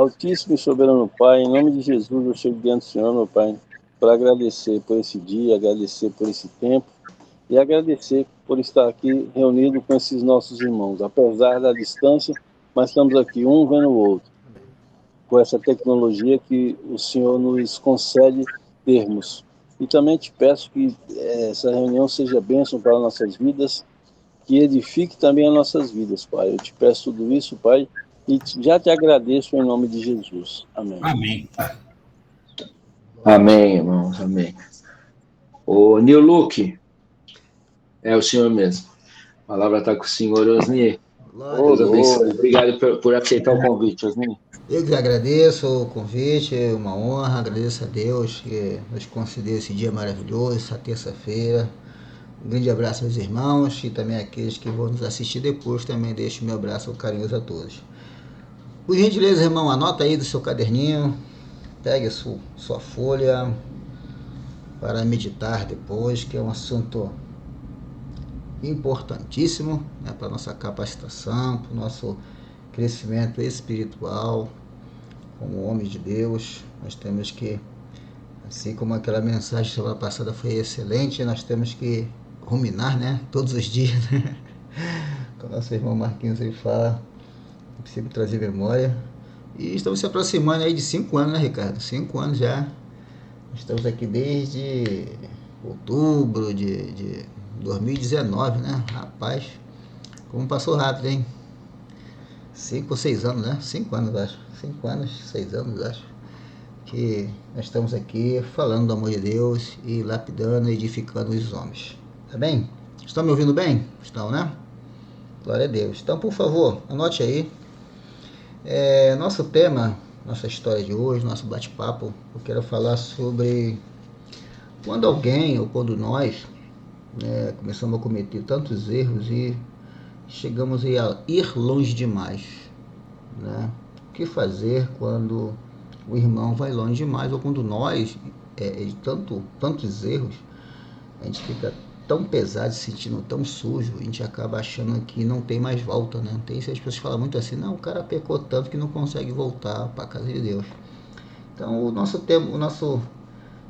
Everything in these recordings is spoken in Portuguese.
Altíssimo e soberano Pai, em nome de Jesus, eu chego diante do Senhor, meu Pai, para agradecer por esse dia, agradecer por esse tempo e agradecer por estar aqui reunido com esses nossos irmãos, apesar da distância, mas estamos aqui um vendo o outro, com essa tecnologia que o Senhor nos concede termos. E também te peço que essa reunião seja bênção para nossas vidas, que edifique também as nossas vidas, Pai. Eu te peço tudo isso, Pai, e já te agradeço em nome de Jesus. Amém. Amém. Amém, irmãos, amém. O New Look, é o senhor mesmo. A palavra está com o senhor, Osni. Ô, Deus abençoe. glória. Obrigado por aceitar o convite, Osni. Eu que agradeço o convite, é uma honra, agradeço a Deus que nos concedeu esse dia maravilhoso, essa terça-feira. Um grande abraço aos irmãos e também àqueles que vão nos assistir depois. Também deixo meu abraço carinhoso a todos. Por gentileza, irmão, anota aí do seu caderninho, pegue a sua folha para meditar depois, que é um assunto importantíssimo, né, para a nossa capacitação, para o nosso crescimento espiritual. Como homens de Deus, nós temos que, assim como aquela mensagem semana passada foi excelente, nós temos que ruminar, né, todos os dias, né? Como o nosso irmão Marquinhos aí fala, sempre trazer memória. E estamos se aproximando aí de 5 anos, né, Ricardo? 5 anos já. Estamos aqui desde outubro de 2019, né? Rapaz, como passou rápido, hein? 5 ou 6 anos, né? 5 anos, acho. 5 anos, 6 anos, acho. Que nós estamos aqui falando do amor de Deus e lapidando e edificando os homens. Tá bem? Estão me ouvindo bem? Estão, né? Glória a Deus. Então, por favor, anote aí. Nosso tema, nossa história de hoje, nosso bate-papo, eu quero falar sobre quando alguém ou quando nós começamos a cometer tantos erros e chegamos a ir longe demais, né? O que fazer quando o irmão vai longe demais ou quando nós, de tantos erros, a gente fica tão pesado, se sentindo tão sujo, a gente acaba achando que não tem mais volta, né? Tem as pessoas que falam muito assim, não, o cara pecou tanto que não consegue voltar para a casa de Deus. Então o nosso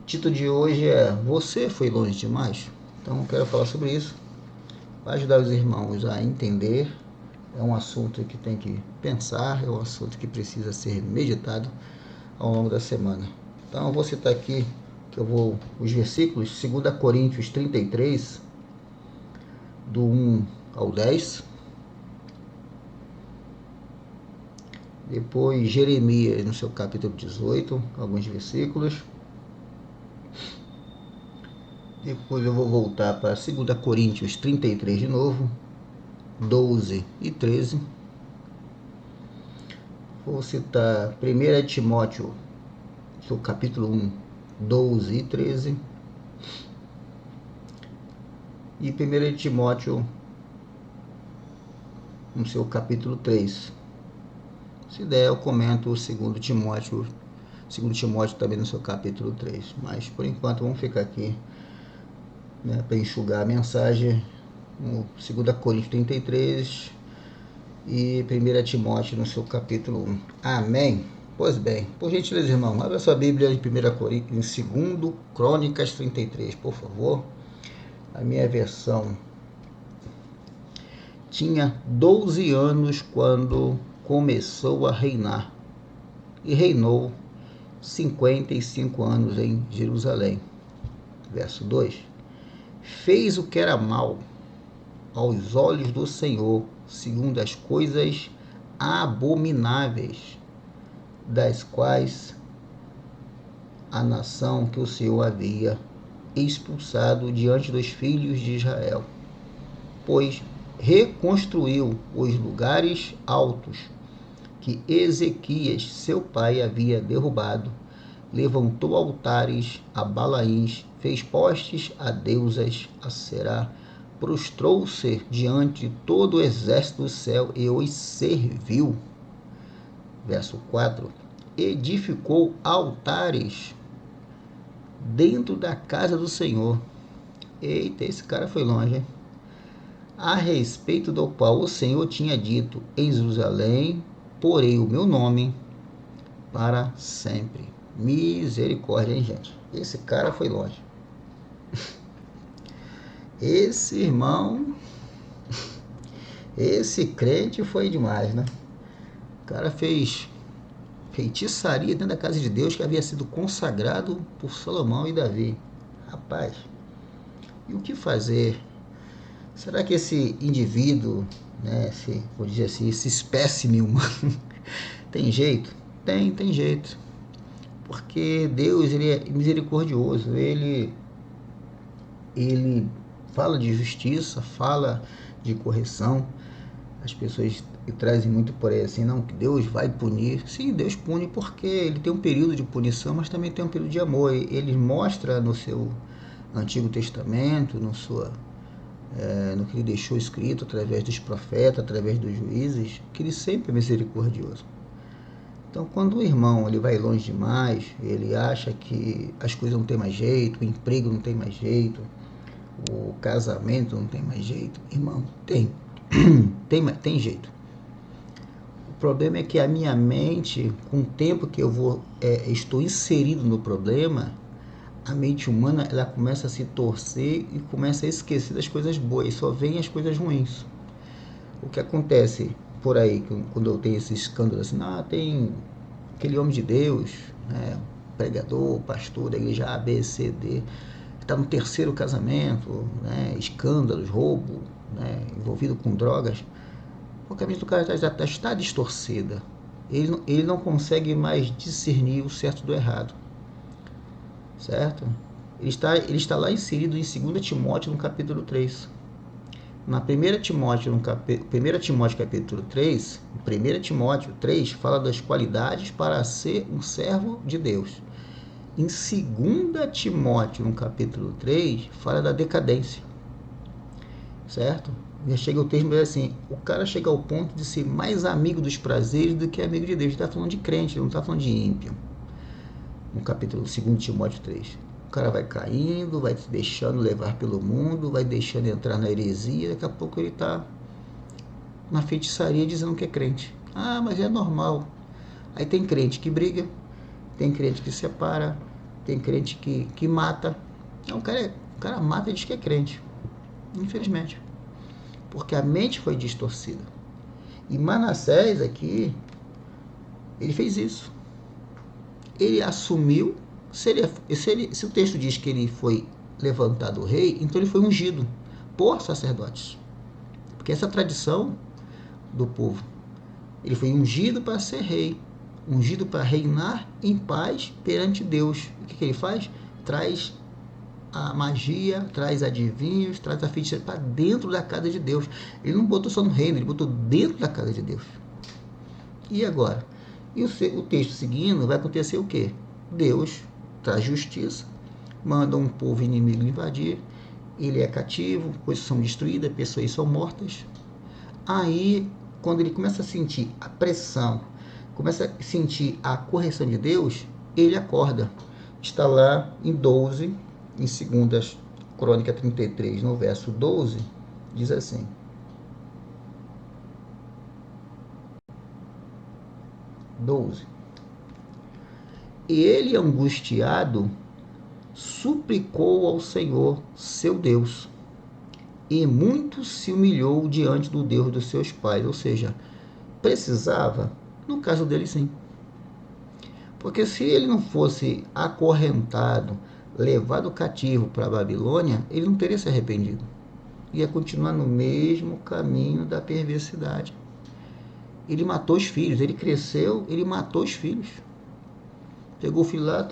título de hoje é Você foi longe demais? Então eu quero falar sobre isso, para ajudar os irmãos a entender. É um assunto que tem que pensar, é um assunto que precisa ser meditado ao longo da semana. Então eu vou citar aqui os versículos, 2 Coríntios 33, do 1 ao 10. Depois Jeremias, no seu capítulo 18, alguns versículos. Depois eu vou voltar para 2 Coríntios 33 de novo, 12 e 13. Vou citar 1 Timóteo, seu capítulo 1, 12 e 13. E 1 Timóteo, no seu capítulo 3. Se der, eu comento o 2 Timóteo também no seu capítulo 3. Mas, por enquanto, vamos ficar aqui, né, para enxugar a mensagem, no 2 Coríntios 33 e 1 Timóteo no seu capítulo 1. Amém? Pois bem, por gentileza, irmão, abra sua Bíblia em 1 Coríntios, em 2 Crônicas 33, por favor. A minha versão tinha 12 anos quando começou a reinar, e reinou 55 anos em Jerusalém. Verso 2. Fez o que era mal aos olhos do Senhor, segundo as coisas abomináveis, das quais a nação que o Senhor havia expulsado diante dos filhos de Israel, pois reconstruiu os lugares altos que Ezequias, seu pai, havia derrubado, levantou altares a Balaíns, fez postes a deusas a Será, prostrou-se diante de todo o exército do céu e os serviu. Verso 4. Edificou altares dentro da casa do Senhor. Eita, esse cara foi longe, hein? A respeito do qual o Senhor tinha dito, em Jerusalém porei o meu nome, para sempre. Misericórdia, hein, gente? Esse cara foi longe. Esse irmão, esse crente foi demais, né? O cara fez feitiçaria dentro da casa de Deus que havia sido consagrado por Salomão e Davi. Rapaz, e o que fazer? Será que esse indivíduo, né, vou dizer assim, esse espécime humano, tem jeito? Tem jeito. Porque Deus, ele é misericordioso, ele fala de justiça, fala de correção. As pessoas trazem muito por aí assim, não, que Deus vai punir. Sim, Deus pune porque ele tem um período de punição, mas também tem um período de amor. Ele mostra no seu Antigo Testamento, no que ele deixou escrito através dos profetas, através dos juízes, que ele sempre é misericordioso. Então, quando o irmão ele vai longe demais, ele acha que as coisas não tem mais jeito, o emprego não tem mais jeito, o casamento não tem mais jeito, irmão, tem jeito. O problema é que a minha mente, com o tempo que eu estou inserido no problema, a mente humana ela começa a se torcer e começa a esquecer das coisas boas, só vem as coisas ruins. O que acontece por aí, quando eu tenho esse escândalo assim, tem aquele homem de Deus, né, pregador, pastor da igreja A, B, C, D, está no terceiro casamento, né, escândalos, roubo, né, envolvido com drogas, porque a mente do cara está distorcida. Ele não consegue mais discernir o certo do errado. Certo? Ele está lá inserido em 2 Timóteo, no capítulo 3. Na 1 Timóteo, capítulo 3, 1 Timóteo 3 fala das qualidades para ser um servo de Deus. Em 2 Timóteo, no capítulo 3, fala da decadência. Certo? Já chega o texto assim, o cara chega ao ponto de ser mais amigo dos prazeres do que amigo de Deus. Ele está falando de crente, ele não está falando de ímpio. No capítulo 2 Timóteo 3. O cara vai caindo, vai se deixando levar pelo mundo, vai deixando entrar na heresia, daqui a pouco ele está na feitiçaria dizendo que é crente. Mas é normal. Aí tem crente que briga, tem crente que separa, tem crente que mata. O cara mata e diz que é crente. Infelizmente. Porque a mente foi distorcida. E Manassés aqui, ele fez isso. Ele assumiu, se o texto diz que ele foi levantado rei, então ele foi ungido por sacerdotes. Porque essa é a tradição do povo. Ele foi ungido para ser rei, ungido para reinar em paz perante Deus. O que ele faz? Traz a magia, traz adivinhos, traz a feitiçaria para dentro da casa de Deus. Ele não botou só no reino, ele botou dentro da casa de Deus. E agora? E o texto seguindo vai acontecer o quê? Deus traz justiça, manda um povo inimigo invadir, ele é cativo, coisas são destruídas, pessoas são mortas. Aí, quando ele começa a sentir a pressão, começa a sentir a correção de Deus, ele acorda. Está lá em 12, em 2 Crônica 33, no verso 12, diz assim: 12. E ele, angustiado, suplicou ao Senhor, seu Deus, e muito se humilhou diante do Deus dos seus pais. Ou seja, precisava, no caso dele sim. Porque se ele não fosse acorrentado, levado cativo para a Babilônia, ele não teria se arrependido. Ia continuar no mesmo caminho da perversidade. Ele matou os filhos, ele cresceu, ele matou os filhos. Pegou o filho lá,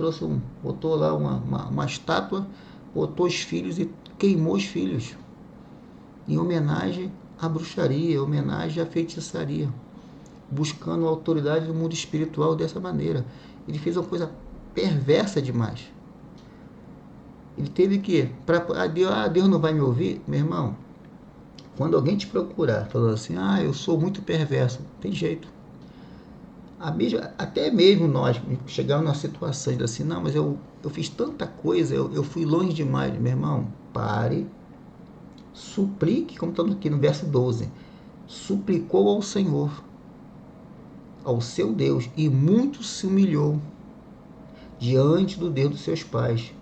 botou lá uma estátua, botou os filhos e queimou os filhos. Em homenagem à bruxaria, em homenagem à feitiçaria. Buscando a autoridade do mundo espiritual dessa maneira. Ele fez uma coisa perversa demais. Ele teve que... Deus não vai me ouvir? Meu irmão, quando alguém te procurar, falando assim, eu sou muito perverso, tem jeito. Até mesmo nós chegamos numa situação de assim, não, mas eu fiz tanta coisa, eu fui longe demais. Meu irmão, pare, suplique, como está aqui no verso 12, suplicou ao Senhor. ao seu Deus e muito se humilhou diante do Deus dos seus pais.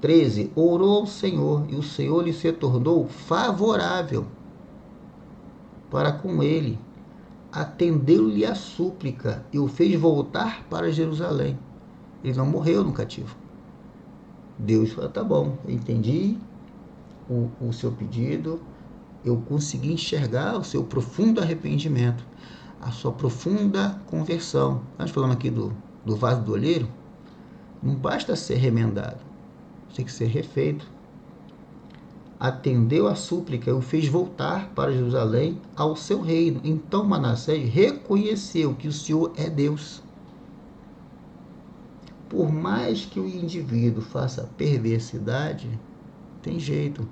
13. Orou ao Senhor, e o Senhor lhe se tornou favorável para com ele. Atendeu-lhe a súplica e o fez voltar para Jerusalém. Ele não morreu no cativo. Deus falou, tá bom, eu entendi o seu pedido, eu consegui enxergar o seu profundo arrependimento, a sua profunda conversão. Nós falamos aqui do vaso do olheiro. Não basta ser remendado, tem que ser refeito. Atendeu a súplica e o fez voltar para Jerusalém ao seu reino. Então Manassés reconheceu que o Senhor é Deus. Por mais que o indivíduo faça perversidade, tem jeito.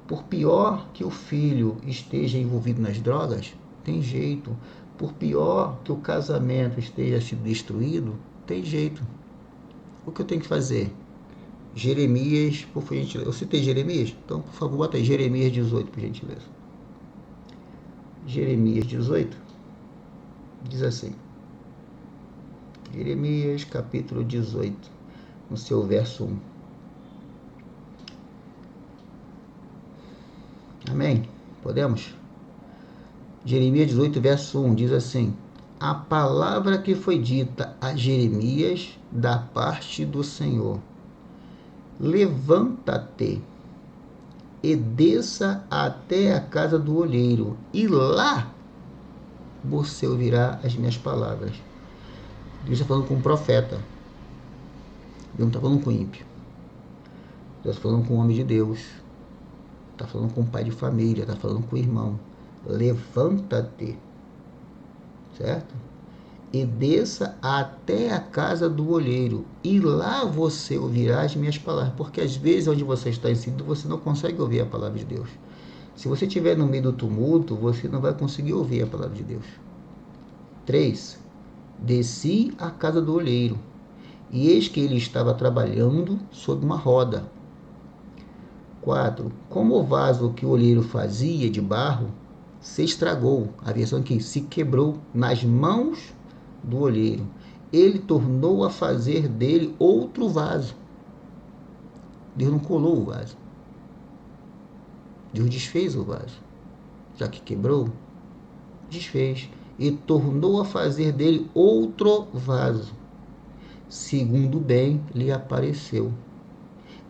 Por pior que o filho esteja envolvido nas drogas, tem jeito. Por pior que o casamento esteja sido destruído, tem jeito. O que eu tenho que fazer? Jeremias, por gentileza. Eu citei Jeremias? Então, por favor, bota aí Jeremias 18, por gentileza. Jeremias 18 diz assim. Jeremias, capítulo 18, no seu verso 1. Amém? Podemos? Jeremias 18, verso 1, diz assim: a palavra que foi dita a Jeremias da parte do Senhor. Levanta-te e desça até a casa do olheiro, e lá você ouvirá as minhas palavras. Deus está falando com um profeta. Deus não está falando com ímpio. Deus está falando com um homem de Deus. Está falando com um pai de família. Está falando com o irmão. Levanta-te. Certo? E desça até a casa do olheiro. E lá você ouvirá as minhas palavras. Porque às vezes onde você está inserido, você não consegue ouvir a palavra de Deus. Se você estiver no meio do tumulto, você não vai conseguir ouvir a palavra de Deus. 3. Desci à casa do olheiro, e eis que ele estava trabalhando sob uma roda. 4. Como o vaso que o olheiro fazia de barro se estragou, a versão que se quebrou nas mãos do olheiro, ele tornou a fazer dele outro vaso. Deus não colou o vaso. Deus desfez o vaso. Já que quebrou, desfez. E tornou a fazer dele outro vaso, segundo bem lhe apareceu.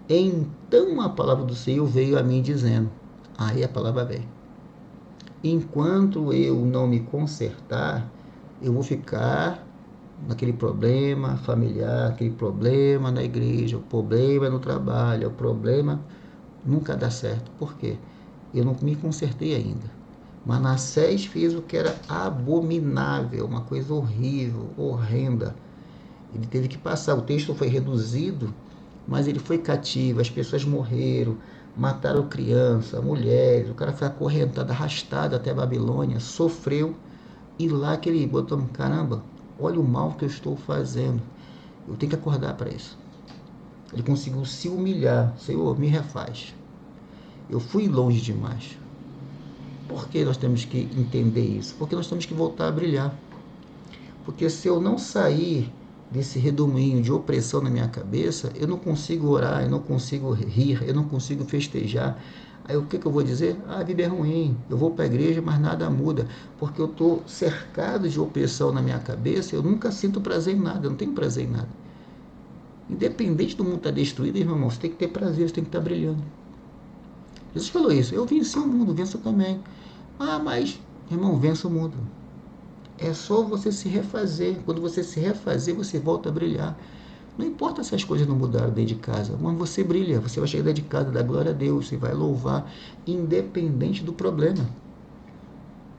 Então a palavra do Senhor veio a mim dizendo, aí a palavra vem, enquanto eu não me consertar, eu vou ficar naquele problema familiar, aquele problema na igreja, o problema no trabalho, o problema nunca dá certo. Por quê? Eu não me consertei ainda. Manassés fez o que era abominável, uma coisa horrível, horrenda. Ele teve que passar, o texto foi reduzido, mas ele foi cativo, as pessoas morreram, mataram criança, mulheres, o cara foi acorrentado, arrastado até a Babilônia, sofreu, e lá que ele botou, caramba, olha o mal que eu estou fazendo, eu tenho que acordar para isso. Ele conseguiu se humilhar, Senhor, me refaz, eu fui longe demais. Por que nós temos que entender isso? Porque nós temos que voltar a brilhar. Porque se eu não sair desse redemoinho de opressão na minha cabeça, eu não consigo orar, eu não consigo rir, eu não consigo festejar. Aí o que eu vou dizer? A vida é ruim, eu vou para a igreja, mas nada muda. Porque eu estou cercado de opressão na minha cabeça, eu nunca sinto prazer em nada, eu não tenho prazer em nada. Independente do mundo estar destruído, irmão, você tem que ter prazer, você tem que estar brilhando. Jesus falou isso, eu venci o mundo, venço também. Ah, mas, irmão, vença o mundo. É só você se refazer. Quando você se refazer, você volta a brilhar. Não importa se as coisas não mudaram dentro de casa, mas você brilha. Você vai chegar dentro de casa, dar glória a Deus, você vai louvar, independente do problema.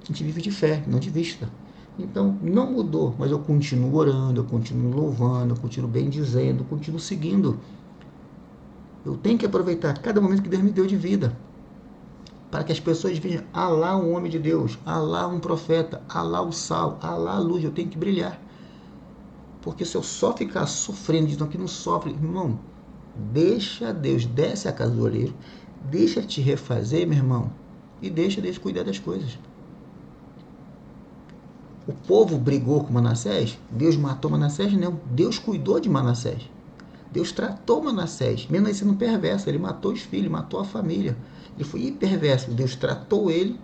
A gente vive de fé, não de vista. Então, não mudou, mas eu continuo orando, eu continuo louvando, eu continuo bendizendo, eu continuo seguindo. Eu tenho que aproveitar cada momento que Deus me deu de vida, para que as pessoas vejam, lá um homem de Deus, lá um profeta, lá o sal, lá a luz, eu tenho que brilhar. Porque se eu só ficar sofrendo, dizendo que não sofre, irmão, deixa Deus, desce a casa do olheiro, deixa te refazer, meu irmão, e deixa Deus cuidar das coisas. O povo brigou com Manassés, Deus matou Manassés? Não, Deus cuidou de Manassés. Deus tratou Manassés, mesmo ele sendo perverso, ele matou os filhos, matou a família. Ele foi perverso, Deus tratou ele,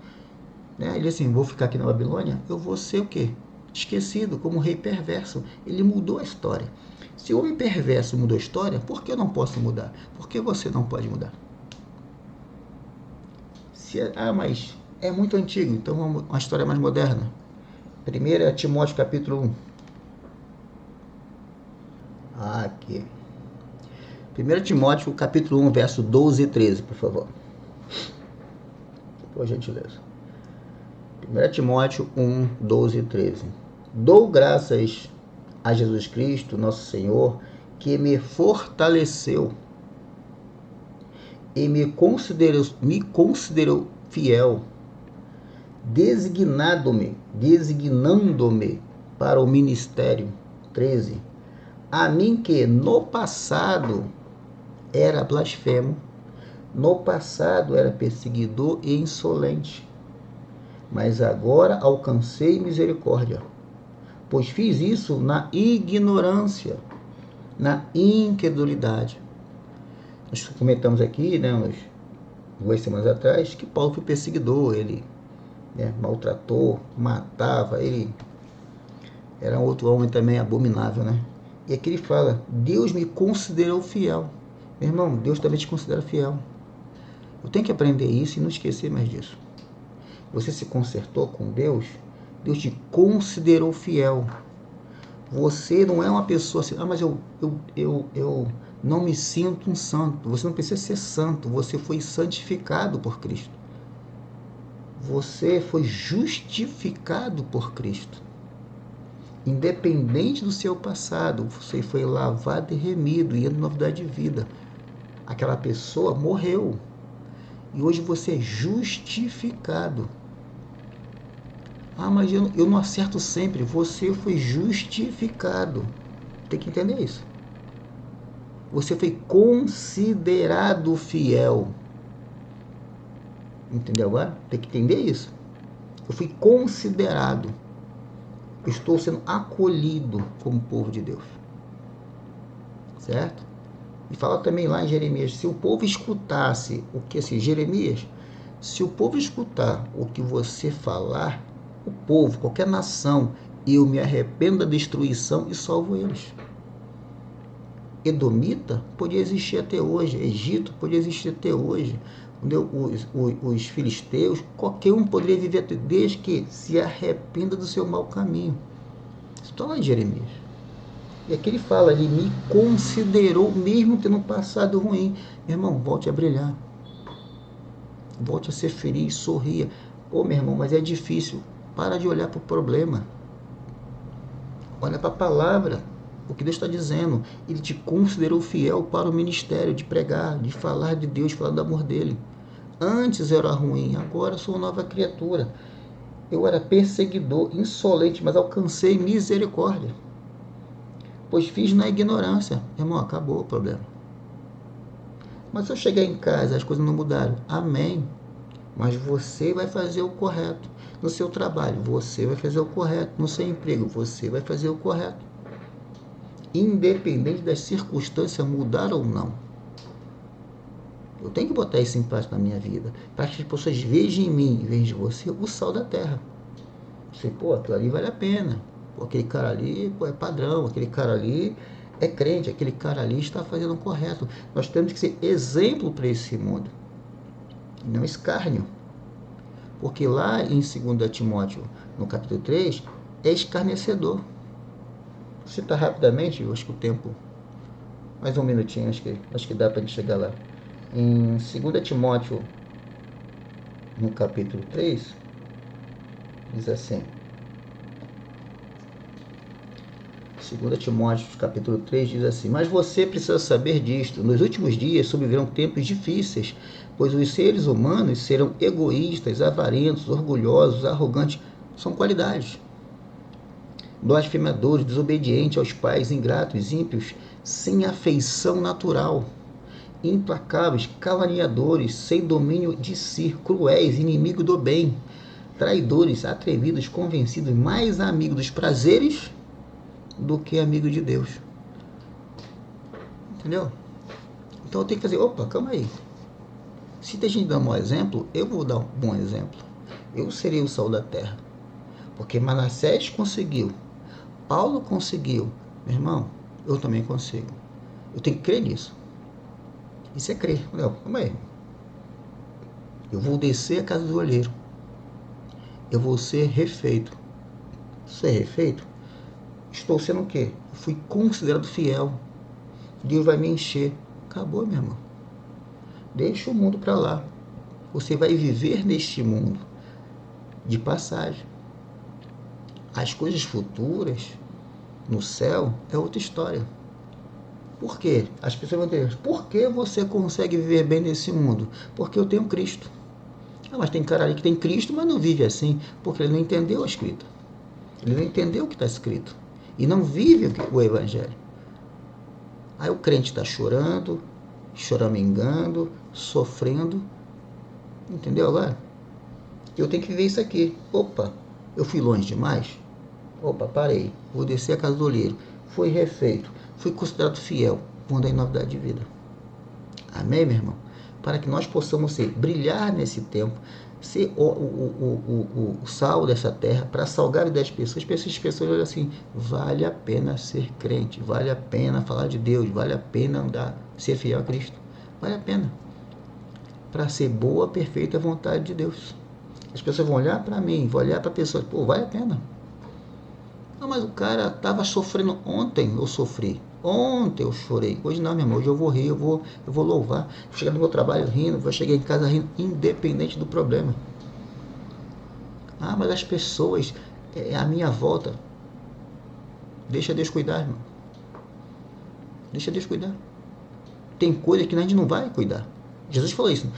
né? Ele disse assim, vou ficar aqui na Babilônia, eu vou ser o quê? Esquecido, como um rei perverso. Ele mudou a história. Se o homem perverso mudou a história, por que eu não posso mudar? Por que você não pode mudar? Mas é muito antigo, então uma história mais moderna. 1 Timóteo capítulo 1. Aqui. 1 Timóteo capítulo 1, verso 12 e 13, por favor. Por gentileza. 1 Timóteo 1, 12 e 13. Dou graças a Jesus Cristo, nosso Senhor, que me fortaleceu e me considerou fiel, designando-me para o ministério. 13. A mim que no passado era blasfemo, no passado era perseguidor e insolente, mas agora alcancei misericórdia, pois fiz isso na ignorância, na incredulidade. Nós comentamos aqui, né, umas 2 semanas atrás, que Paulo foi perseguidor, ele, né, maltratou, matava, ele era um outro homem também abominável, né? E aqui ele fala, Deus me considerou fiel. Meu irmão, Deus também te considera fiel. Eu tenho que aprender isso e não esquecer mais disso. Você se consertou com Deus, Deus te considerou fiel. Você não é uma pessoa assim, mas eu não me sinto um santo. Você não precisa ser santo, você foi santificado por Cristo. Você foi justificado por Cristo. Independente do seu passado, você foi lavado e remido, e em novidade de vida. Aquela pessoa morreu. E hoje você é justificado. Mas eu não acerto sempre. Você foi justificado. Tem que entender isso. Você foi considerado fiel. Entendeu agora? Tem que entender isso. Eu fui considerado. Estou sendo acolhido como povo de Deus. Certo? E fala também lá em Jeremias, se o povo escutasse o que, assim, Jeremias, se o povo escutar o que você falar, o povo, qualquer nação, eu me arrependo da destruição e salvo eles. Edomita podia existir até hoje, Egito podia existir até hoje, os filisteus, qualquer um poderia viver até, desde que se arrependa do seu mau caminho. Isso está lá em Jeremias. E aqui ele fala, ele me considerou, mesmo tendo um passado ruim. Meu irmão, volte a brilhar. Volte a ser feliz, sorria. Meu irmão, mas é difícil. Para de olhar para o problema. Olha para a palavra. O que Deus está dizendo. Ele te considerou fiel para o ministério, de pregar, de falar de Deus, falar do amor dele. Antes eu era ruim, agora sou uma nova criatura. Eu era perseguidor, insolente, mas alcancei misericórdia. Pois fiz na ignorância. Irmão, acabou o problema. Mas se eu chegar em casa, as coisas não mudaram. Amém. Mas você vai fazer o correto. No seu trabalho, você vai fazer o correto. No seu emprego, você vai fazer o correto. Independente das circunstâncias mudar ou não. Eu tenho que botar isso em prática na minha vida. Para que as pessoas vejam em mim, em vez de você, o sal da terra. Você, aquilo ali vale a pena. Aquele cara ali é padrão, aquele cara ali é crente, aquele cara ali está fazendo o correto. Nós temos que ser exemplo para esse mundo, não escárnio. Porque lá em 2 Timóteo, no capítulo 3, é escarnecedor. Vou citar rapidamente, eu acho que o tempo, mais um minutinho, acho que dá para a gente chegar lá. Em 2 Timóteo, no capítulo 3, diz assim, 2 Timóteo, capítulo 3, diz assim, mas você precisa saber disto, nos últimos dias sobrevirão tempos difíceis, pois os seres humanos serão egoístas, avarentos, orgulhosos, arrogantes, são qualidades. Blasfemadores, desobedientes aos pais, ingratos, ímpios, sem afeição natural, implacáveis, caluniadores, sem domínio de si, cruéis, inimigos do bem, traidores, atrevidos, convencidos, mais amigos dos prazeres do que amigo de Deus. Entendeu? Então eu tenho que fazer, opa, calma aí. Se tem gente dando um mau exemplo, eu vou dar um bom exemplo. Eu serei o sal da terra. Porque Manassés conseguiu, Paulo conseguiu. Meu irmão, eu também consigo. Eu tenho que crer nisso. Isso é crer. Não, calma aí. Eu vou descer a casa do olheiro. Eu vou ser refeito. Ser refeito? Estou sendo o quê? Eu fui considerado fiel. Deus vai me encher. Acabou, meu irmão. Deixa o mundo para lá. Você vai viver neste mundo de passagem. As coisas futuras, no céu, é outra história. Por quê? As pessoas vão ter, por que você consegue viver bem nesse mundo? Porque eu tenho Cristo. Ah, mas tem cara ali que tem Cristo, mas não vive assim, porque ele não entendeu a escrita. Ele não entendeu o que está escrito. E não vive o Evangelho. Aí o crente está chorando, choramingando, sofrendo. Entendeu agora? Eu tenho que viver isso aqui. Opa, eu fui longe demais? Opa, parei. Vou descer a casa do olheiro. Fui refeito. Fui considerado fiel. Vou andar em novidade de vida. Amém, meu irmão? Para que nós possamos brilhar nesse tempo, ser o sal dessa terra, para salgar a vida das pessoas. As pessoas olham assim, vale a pena ser crente, vale a pena falar de Deus, vale a pena andar, ser fiel a Cristo. Vale a pena. Para ser boa, perfeita vontade de Deus. As pessoas vão olhar para mim, vão olhar para a pessoa, pô, vale a pena. Não, mas o cara estava sofrendo ontem, eu sofri. Ontem eu chorei. Hoje não, meu irmão. Hoje eu vou rir, eu vou louvar. Vou chegar no meu trabalho rindo, vou chegar em casa rindo, independente do problema. Ah, mas as pessoas, à minha volta. Deixa Deus cuidar, irmão. Deixa Deus cuidar. Tem coisa que a gente não vai cuidar. Jesus falou isso,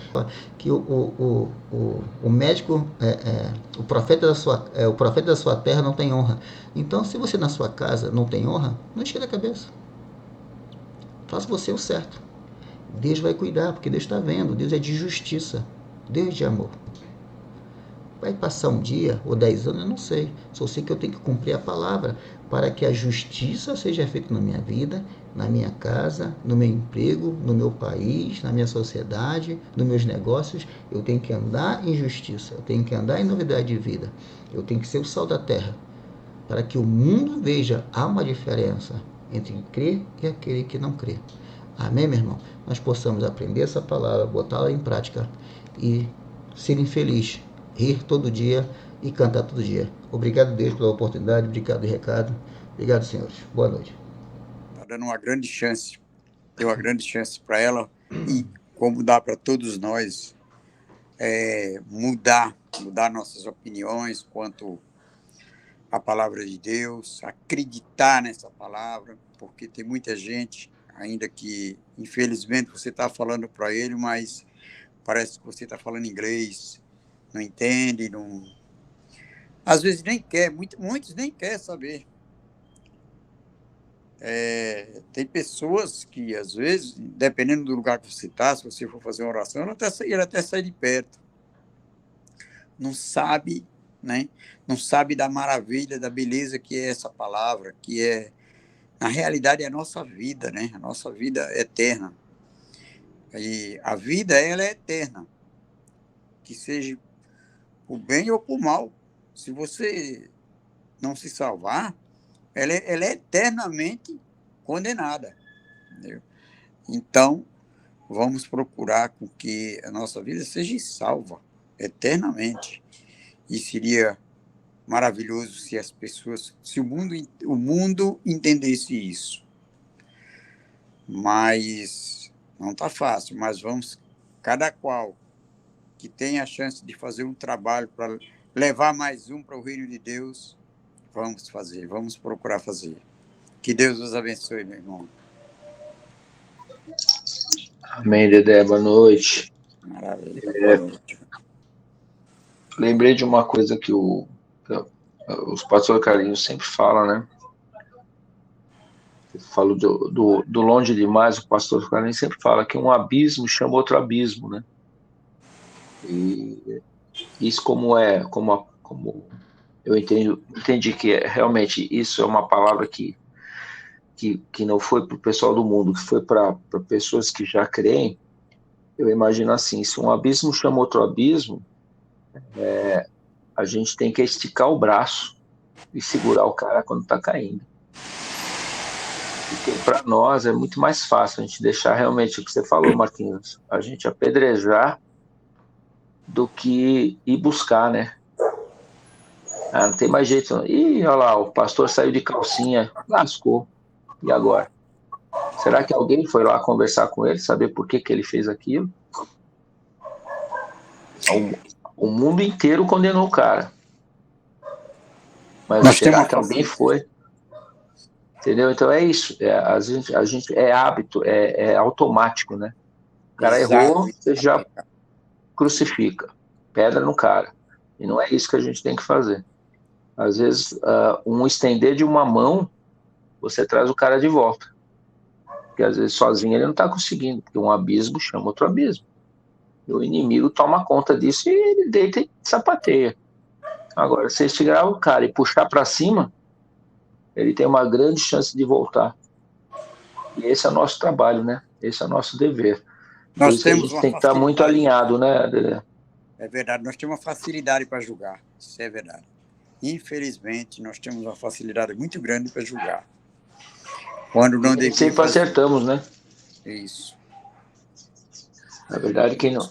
que o médico, o profeta da sua terra não tem honra. Então, se você na sua casa não tem honra, não esquenta a cabeça. Faça você o certo. Deus vai cuidar, porque Deus está vendo. Deus é de justiça. Deus é de amor. Vai passar um dia ou 10 anos, eu não sei. Só sei que eu tenho que cumprir a palavra para que a justiça seja feita na minha vida, na minha casa, no meu emprego, no meu país, na minha sociedade, nos meus negócios. Eu tenho que andar em justiça, eu tenho que andar em novidade de vida. Eu tenho que ser o sal da terra, para que o mundo veja, há uma diferença entre crer e aquele que não crê. Amém, meu irmão? Nós possamos aprender essa palavra, botá-la em prática e ser infeliz, rir todo dia e cantar todo dia. Obrigado, Deus, pela oportunidade, obrigado, recado. Obrigado, senhores. Boa noite. Está dando uma grande chance, deu uma grande chance para ela e como dá para todos nós mudar nossas opiniões quanto à palavra de Deus, acreditar nessa palavra, porque tem muita gente ainda que, infelizmente, você está falando para ele, mas parece que você está falando inglês, não entende, não... Às vezes nem quer, muitos nem querem saber. Tem pessoas que, às vezes, dependendo do lugar que você está, se você for fazer uma oração, ele até sai de perto. Não sabe, né? Não sabe da maravilha, da beleza que é essa palavra, que é, na realidade, é a nossa vida, né? A nossa vida eterna. E a vida, ela é eterna. Que seja por bem ou por mal. Se você não se salvar, ela é eternamente condenada. Entendeu? Então, vamos procurar com que a nossa vida seja salva eternamente. E seria maravilhoso se as pessoas, se o mundo entendesse isso. Mas não está fácil, mas vamos, cada qual que tem a chance de fazer um trabalho para levar mais um para o reino de Deus, vamos fazer, vamos procurar fazer. Que Deus os abençoe, meu irmão. Amém, Dedé. Boa noite. Maravilha. Boa noite. Lembrei de uma coisa que os pastores Carlinhos sempre falam, né? Eu falo do longe demais, o pastor Carlinhos sempre fala que um abismo chama outro abismo, né? E Isso como eu entendi que realmente isso é uma palavra que não foi para o pessoal do mundo, que foi para pessoas que já creem. Eu imagino assim, se um abismo chama outro abismo, a gente tem que esticar o braço e segurar o cara quando está caindo. Porque para nós é muito mais fácil a gente deixar realmente o que você falou, Marquinhos, a gente apedrejar do que ir buscar, né? Ah, não tem mais jeito. Não. Ih, olha lá, o pastor saiu de calcinha, lascou. E agora? Será que alguém foi lá conversar com ele, saber por que ele fez aquilo? O mundo inteiro condenou o cara. Mas Nós temos será uma que alguém facilidade. foi? Entendeu? Então é isso. A gente é hábito, é automático, né? O cara Exato, errou, você exato, já Ricardo. crucifica, pedra no cara. E não é isso que a gente tem que fazer. Às vezes, um estender de uma mão, você traz o cara de volta. Porque às vezes sozinho ele não está conseguindo, porque um abismo chama outro abismo. E o inimigo toma conta disso e ele deita e sapateia. Agora, se você tirar o cara e puxar para cima, ele tem uma grande chance de voltar. E esse é o nosso trabalho, né? Esse é o nosso dever. Por Nós isso que a temos gente uma tem que estar muito facilidade, alinhado, né, Dedé? é verdade, nós temos uma facilidade para julgar, isso é verdade. Infelizmente, nós temos uma facilidade muito grande para julgar, quando E não nem devia sempre fazer. acertamos, né? Isso. Na verdade, quem não,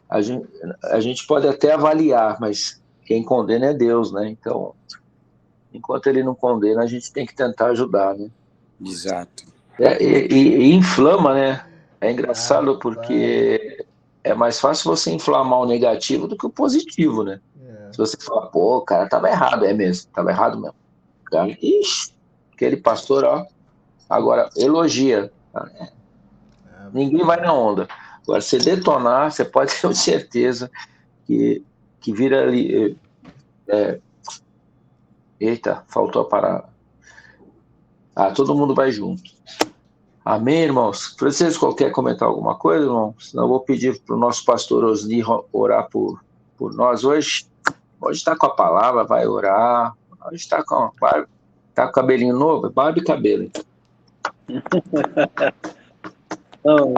a gente, a gente pode até avaliar, mas quem condena é Deus, né? Então, enquanto ele não condena, a gente tem que tentar ajudar, né? Exato. E inflama, né? É engraçado Rapaz, porque é mais fácil você inflamar o negativo do que o positivo, né? é, Se você falar, pô, o cara tava errado, é mesmo, tava errado mesmo. Cara, ixi, aquele pastor, ó, agora elogia. Ninguém vai rapaz. na onda. Agora, se detonar, você pode ter certeza que vira ali. Eita, faltou a parada. Ah, todo mundo vai junto. Amém, irmãos? Francisco, quer comentar alguma coisa, irmão? Senão eu vou pedir para o nosso pastor Osni orar por nós hoje. Hoje está com a palavra, vai orar. Hoje está com cabelinho novo, barba e cabelo. Então. Não,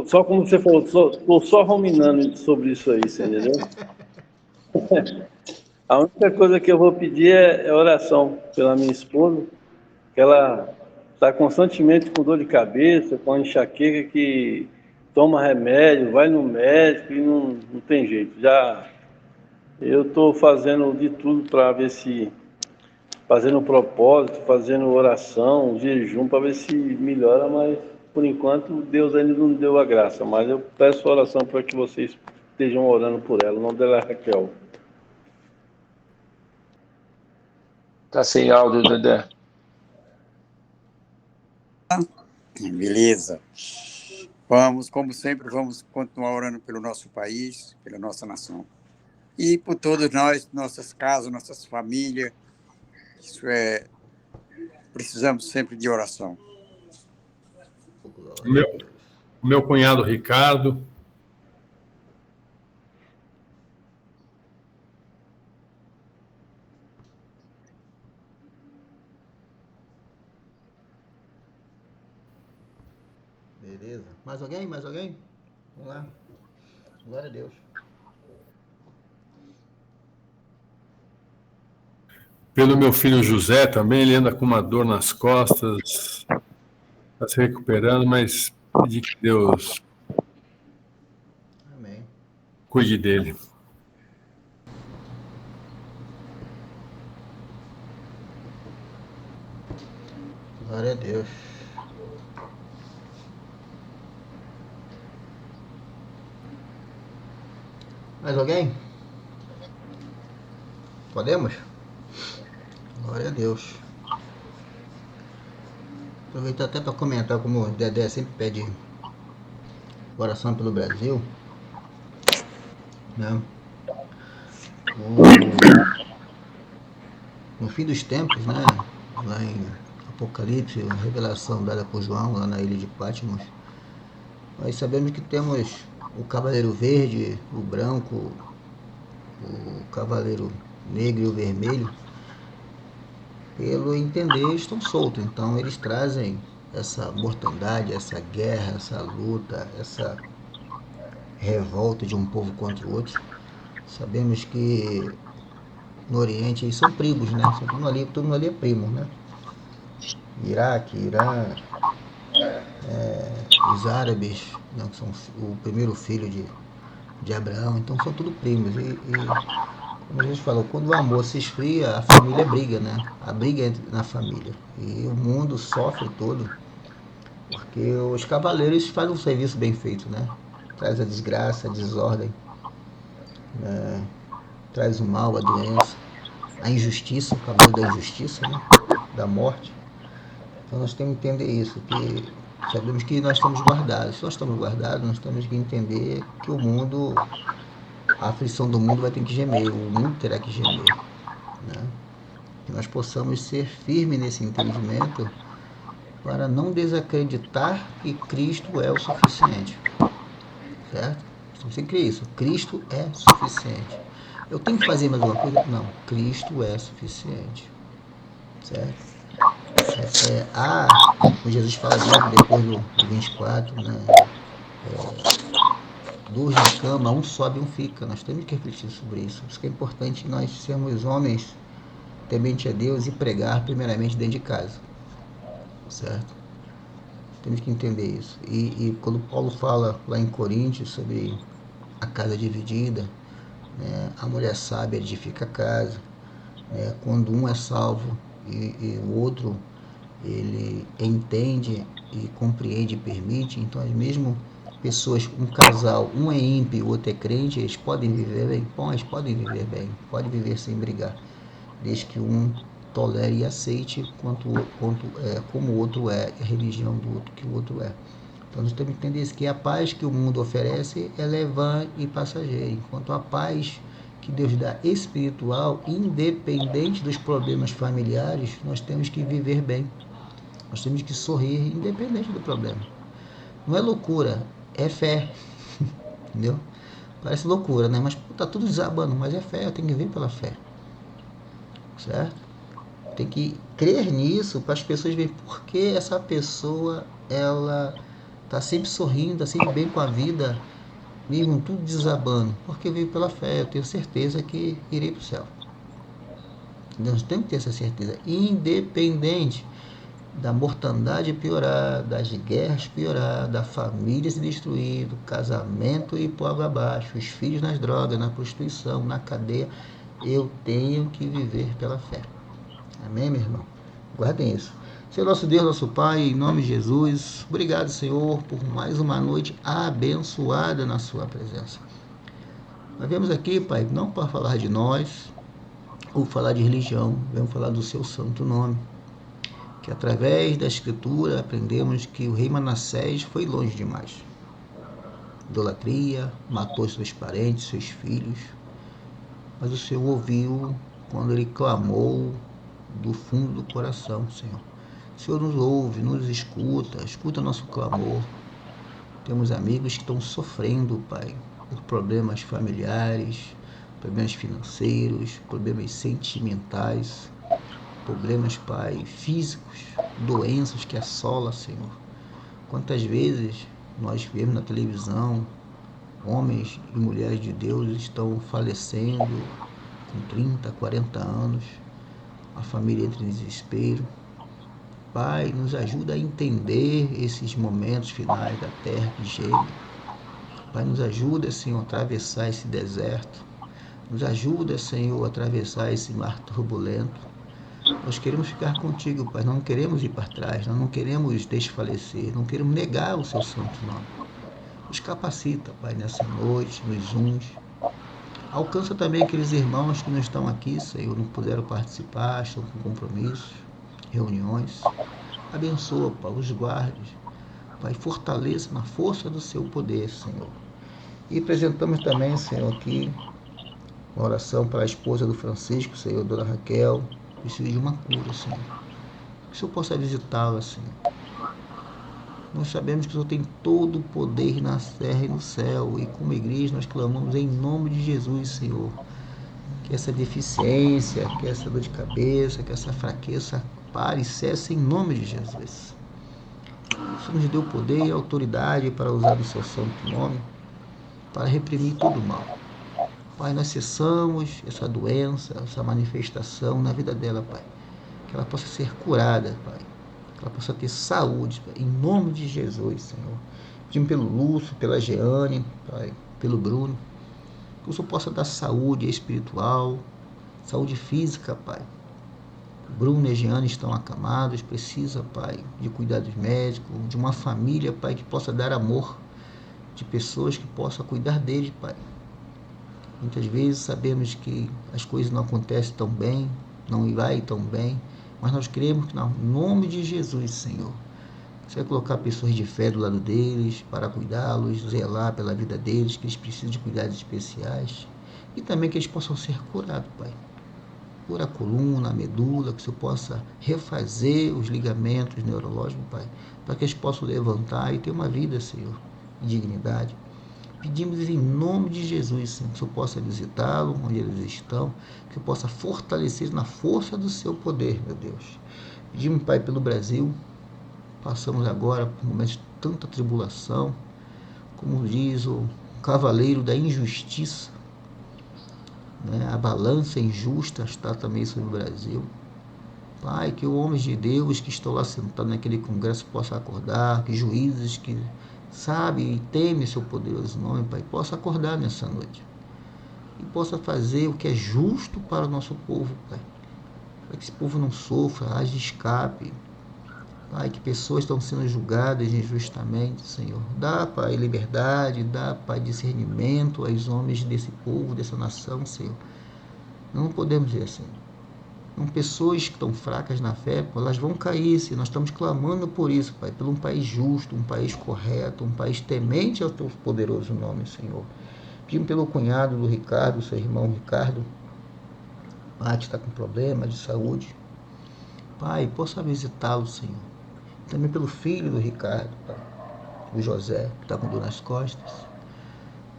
só como você falou, estou só ruminando sobre isso aí, você entendeu? A única coisa que eu vou pedir é oração pela minha esposa, que ela está constantemente com dor de cabeça, com enxaqueca, que toma remédio, vai no médico e não tem jeito. Já eu estou fazendo de tudo para ver se, fazendo propósito, fazendo oração, jejum, para ver se melhora, mas por enquanto Deus ainda não deu a graça. Mas eu peço oração para que vocês estejam orando por ela. O nome dela é Raquel. Tá sem áudio, Dedé. Beleza. Vamos, como sempre, vamos continuar orando pelo nosso país, pela nossa nação. E por todos nós, nossas casas, nossas famílias. Isso é. Precisamos sempre de oração. O meu cunhado Ricardo. Beleza. Mais alguém? Mais alguém? Vamos lá. Glória a Deus. Pelo meu filho José também, ele anda com uma dor nas costas, está se recuperando, mas pedir que Deus Amém. cuide dele. Glória a Deus. Mais alguém? Podemos? Glória a Deus. Aproveitar até para comentar, como o Dedé sempre pede oração pelo Brasil, né? No fim dos tempos, né? Lá em Apocalipse, a revelação dada por João, lá na ilha de Patmos, nós sabemos que temos o Cavaleiro Verde, o Branco, o cavaleiro negro e o vermelho, pelo entender, estão soltos. Então eles trazem essa mortandade, essa guerra, essa luta, essa revolta de um povo contra o outro. Sabemos que no Oriente eles são primos, né? São todo mundo ali é primo, né? Iraque, Irã, os árabes, né, que são o primeiro filho de Abraão, então são tudo primos. Como a gente falou, quando o amor se esfria, a família briga, né? A briga é na família. E o mundo sofre todo, porque os cavaleiros fazem um serviço bem feito, né? Traz a desgraça, a desordem, né? Traz o mal, a doença, a injustiça, o cavaleiro da injustiça, né? Da morte. Então nós temos que entender isso, que sabemos que nós estamos guardados. Se nós estamos guardados, nós temos que entender que o mundo, a aflição do mundo vai ter que gemer, o mundo terá que gemer, né? Que nós possamos ser firmes nesse entendimento para não desacreditar que Cristo é o suficiente, certo? Você crê isso? Cristo é suficiente. Eu tenho que fazer mais alguma coisa? Não, Cristo é suficiente, certo? Jesus fala disso depois do 24, né? Dois na cama, um sobe e um fica. Nós temos que refletir sobre isso. Por isso que é importante nós sermos homens temente a Deus e pregar primeiramente dentro de casa, certo? Temos que entender isso. E quando Paulo fala lá em Coríntios sobre a casa dividida, né, a mulher sábia edifica a casa, né, quando um é salvo e o outro ele entende e compreende e permite, então as mesmas pessoas, um casal, um é ímpio, o outro é crente, eles podem viver bem? Bom, eles podem viver bem, podem viver sem brigar, desde que um tolere e aceite como o outro é, a religião do outro que o outro é. Então nós temos que entender isso, que a paz que o mundo oferece é levã e passageira, enquanto a paz que Deus dá espiritual, independente dos problemas familiares, nós temos que viver bem. Nós temos que sorrir independente do problema. Não é loucura, é fé. Entendeu? Parece loucura, né? Mas tá tudo desabando, mas é fé, eu tenho que vir pela fé. Certo? Tem que crer nisso para as pessoas verem por que essa pessoa, ela tá sempre sorrindo, tá sempre bem com a vida, mesmo tudo desabando. Porque veio pela fé, eu tenho certeza que irei para o céu. Nós temos que ter essa certeza, independente da mortandade piorar, das guerras piorar, da família se destruir, do casamento ir por água abaixo, os filhos nas drogas, na prostituição, na cadeia, eu tenho que viver pela fé. Amém, meu irmão? Guardem isso. Senhor nosso Deus, nosso Pai, em nome de Jesus, obrigado, Senhor, por mais uma noite abençoada na sua presença. Nós viemos aqui, Pai, não para falar de nós, ou falar de religião, viemos falar do seu santo nome. Que através da Escritura aprendemos que o rei Manassés foi longe demais. Idolatria, matou seus parentes, seus filhos, mas o Senhor ouviu quando ele clamou do fundo do coração, Senhor. O Senhor nos ouve, nos escuta nosso clamor. Temos amigos que estão sofrendo, Pai, por problemas familiares, problemas financeiros, problemas sentimentais, problemas, Pai, físicos, doenças que assolam, Senhor. Quantas vezes nós vemos na televisão homens e mulheres de Deus estão falecendo com 30, 40 anos, a família entra em desespero. Pai, nos ajuda a entender esses momentos finais da terra que geme. Pai, nos ajuda, Senhor, a atravessar esse deserto. Nos ajuda, Senhor, a atravessar esse mar turbulento. Nós queremos ficar contigo, Pai, não queremos ir para trás, nós não queremos desfalecer, não queremos negar o seu santo nome. Nos capacita, Pai, nessa noite, nos unge. Alcança também aqueles irmãos que não estão aqui, Senhor, não puderam participar, estão com compromissos, reuniões. Abençoa, Pai, os guardes. Pai, fortaleça na força do seu poder, Senhor. E apresentamos também, Senhor, aqui uma oração para a esposa do Francisco, Senhor, Dona Raquel. Precisa de uma cura, Senhor. Que o Senhor possa visitá-la, Senhor. Nós sabemos que o Senhor tem todo o poder na terra e no céu. E como igreja nós clamamos em nome de Jesus, Senhor. que essa deficiência, que essa dor de cabeça, que essa fraqueza pare e cesse em nome de Jesus. O Senhor nos deu poder e autoridade para usar o seu santo nome, para reprimir todo o mal. Pai, nós cessamos essa doença, essa manifestação na vida dela, Pai. Que ela possa ser curada, Pai. Que ela possa ter saúde, Pai. Em nome de Jesus, Senhor. Pedimos pelo Lúcio, pela Jeane, Pai, pelo Bruno. Que o Senhor possa dar saúde espiritual, saúde física, Pai. Bruno e a Jeane estão acamados, precisa, Pai, de cuidados médicos, de uma família, Pai, que possa dar amor, de pessoas que possam cuidar deles, Pai. Muitas vezes sabemos que as coisas não acontecem tão bem, não vai tão bem, mas nós cremos que, no nome de Jesus, Senhor, você vai colocar pessoas de fé do lado deles, para cuidá-los, zelar pela vida deles, que eles precisam de cuidados especiais, e também que eles possam ser curados, Pai. Cura a coluna, a medula, que o Senhor possa refazer os ligamentos neurológicos, Pai, para que eles possam levantar e ter uma vida, Senhor, de dignidade. Pedimos em nome de Jesus, Senhor, que o Senhor possa visitá-lo onde eles estão, que o Senhor possa fortalecer na força do seu poder, meu Deus. Pedimos, Pai, pelo Brasil, passamos agora por momentos de tanta tribulação, como diz o cavaleiro da injustiça, né? A balança injusta está também sobre o Brasil. Pai, que os homens de Deus que estão lá sentados naquele congresso possam acordar, que juízes que sabem e temem seu poderoso nome, Pai, possam acordar nessa noite e possa fazer o que é justo para o nosso povo, Pai, para que esse povo não sofra, haja escape, Pai, que pessoas estão sendo julgadas injustamente, Senhor. Dá, Pai, liberdade, dá, Pai, discernimento aos homens desse povo, dessa nação, Senhor. Não podemos dizer assim. São pessoas que estão fracas na fé, elas vão cair, se nós estamos clamando por isso, Pai, por um país justo, um país correto, um país temente ao teu poderoso nome, Senhor. Pedimos pelo cunhado do Ricardo, seu irmão Ricardo, Pai, que está com problema de saúde. Pai, possa visitá-lo, Senhor. Também pelo filho do Ricardo, Pai, o José, que está com dor nas costas.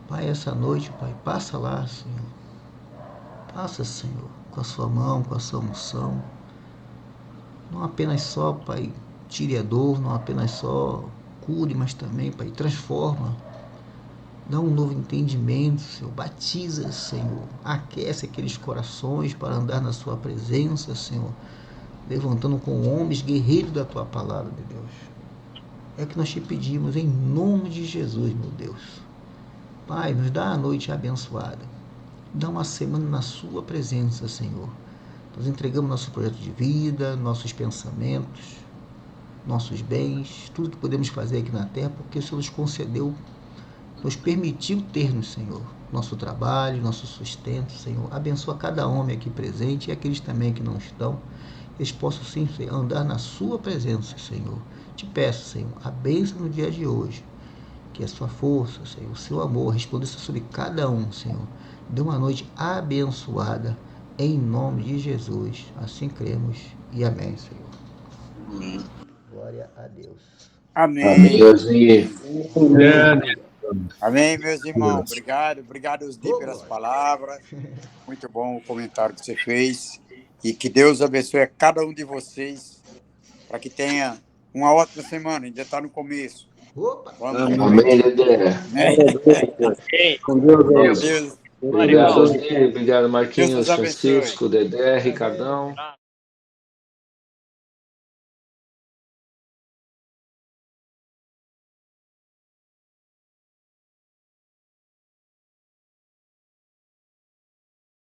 Pai, essa noite, Pai, passa lá, Senhor. Passa, Senhor, com a sua mão, com a sua unção. Não apenas só, Pai, tire a dor, não apenas só cure, mas também, Pai, transforma. Dá um novo entendimento, Senhor. Batiza, Senhor. Aquece aqueles corações para andar na sua presença, Senhor. Levantando com homens guerreiros da tua palavra, meu Deus. É o que nós te pedimos em nome de Jesus, meu Deus. Pai, nos dá a noite abençoada. Dá uma semana na sua presença, Senhor. Nós entregamos nosso projeto de vida, nossos pensamentos, nossos bens, tudo que podemos fazer aqui na terra, porque o Senhor nos concedeu, nos permitiu termos, Senhor, nosso trabalho, nosso sustento, Senhor. Abençoa cada homem aqui presente e aqueles também que não estão. Eles possam sim andar na sua presença, Senhor. Te peço, Senhor, a bênção no dia de hoje. Que a sua força, Senhor, o seu amor resplandeça sobre cada um, Senhor. Dê uma noite abençoada, em nome de Jesus. Assim cremos e amém, Senhor. Amém. Glória a Deus. Amém. Amém, meus irmãos. Obrigado aos pelas palavras. Muito bom o comentário que você fez. E que Deus abençoe a cada um de vocês, para que tenha uma ótima semana. Ainda está no começo. Opa! Amém, Dedé. Com Deus, Deus. Obrigado, Osni. Obrigado, Marquinhos, Francisco, Dedé, Ricardão.